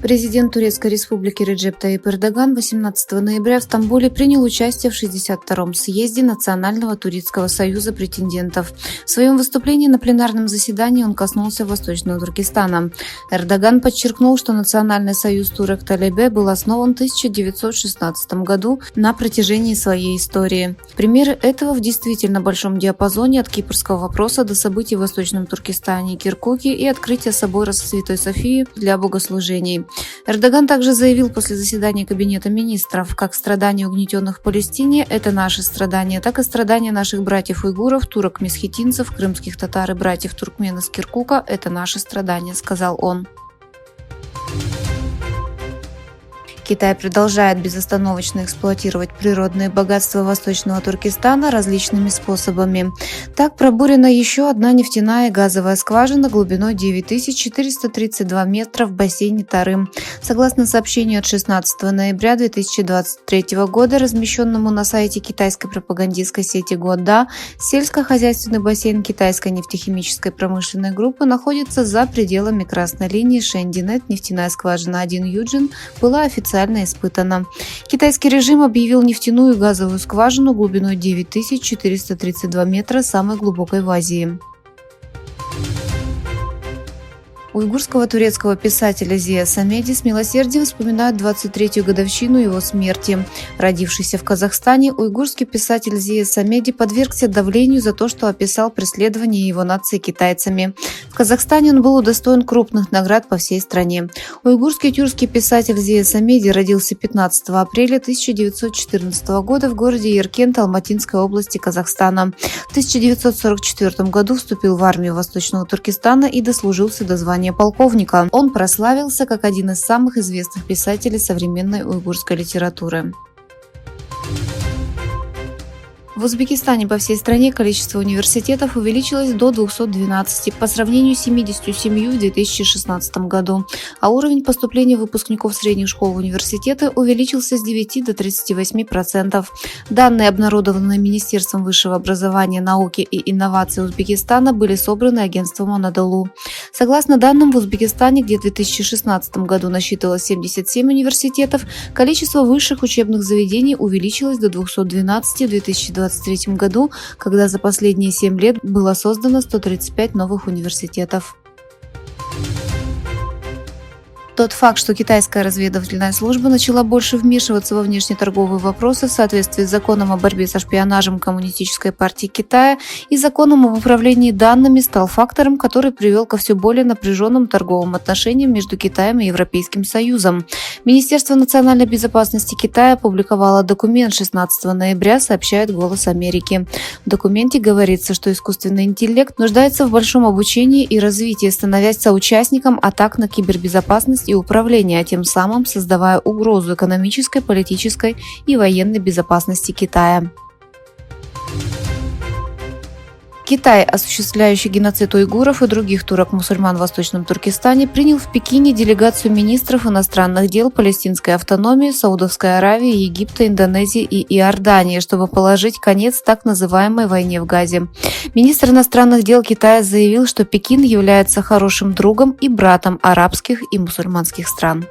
Президент Турецкой республики Реджеп Таyyip Эрдоган 18 ноября в Стамбуле принял участие в 62-м съезде Национального турецкого союза претендентов. В своем выступлении на пленарном заседании он коснулся Восточного Туркестана. Эрдоган подчеркнул, что Национальный союз Турек-Талебе был основан в 1916 году на протяжении своей истории. Примеры этого в действительно большом диапазоне от кипрского вопроса до событий в Восточном Туркестане и Киркуке и открытия собора Святой Софии для богослужений. Эрдоган также заявил после заседания Кабинета министров, как страдания угнетенных в Палестине – это наши страдания, так и страдания наших братьев-уйгуров, турок-месхетинцев, крымских татар и братьев-туркмен из Киркука – это наши страдания, сказал он. Китай продолжает безостановочно эксплуатировать природные богатства Восточного Туркестана различными способами. Так пробурена еще одна нефтяная и газовая скважина глубиной 9432 метра в бассейне Тарым. Согласно сообщению от 16 ноября 2023 года, размещенному на сайте китайской пропагандистской сети Гуода, сельскохозяйственный бассейн китайской нефтехимической промышленной группы находится за пределами красной линии Шэньдинет. Нефтяная скважина 1 Юджин была официально испытана. Китайский режим объявил нефтяную и газовую скважину глубиной 9432 метра самой глубокой в Азии. Уйгурского турецкого писателя Зия Самеди с милосердием вспоминают 23-ю годовщину его смерти. Родившийся в Казахстане, уйгурский писатель Зия Самеди подвергся давлению за то, что описал преследование его нации китайцами. В Казахстане он был удостоен крупных наград по всей стране. Уйгурский тюркский писатель Зия Самеди родился 15 апреля 1914 года в городе Яркент Алматинской области Казахстана. В 1944 году вступил в армию Восточного Туркестана и дослужился до звания полковника. Он прославился как один из самых известных писателей современной уйгурской литературы. В Узбекистане по всей стране количество университетов увеличилось до 212 по сравнению с 77 в 2016 году, а уровень поступления выпускников средних школ в университеты увеличился с 9 до 38%. Данные, обнародованные Министерством высшего образования, науки и инноваций Узбекистана, были собраны агентством Анадолу. Согласно данным, в Узбекистане, где в 2016 году насчитывалось 77 университетов, количество высших учебных заведений увеличилось до 212 в 2023 году, когда за последние 7 лет было создано 135 новых университетов. Тот факт, что китайская разведывательная служба начала больше вмешиваться во внешнеторговые вопросы в соответствии с законом о борьбе со шпионажем Коммунистической партии Китая и законом об управлении данными, стал фактором, который привел ко все более напряженным торговым отношениям между Китаем и Европейским Союзом. Министерство национальной безопасности Китая опубликовало документ 16 ноября, сообщает «Голос Америки». В документе говорится, что искусственный интеллект нуждается в большом обучении и развитии, становясь соучастником атак на кибербезопасность и управления, а тем самым создавая угрозу экономической, политической и военной безопасности Китая. Китай, осуществляющий геноцид уйгуров и других турок-мусульман в Восточном Туркестане, принял в Пекине делегацию министров иностранных дел палестинской автономии, Саудовской Аравии, Египта, Индонезии и Иордании, чтобы положить конец так называемой войне в Газе. Министр иностранных дел Китая заявил, что Пекин является хорошим другом и братом арабских и мусульманских стран.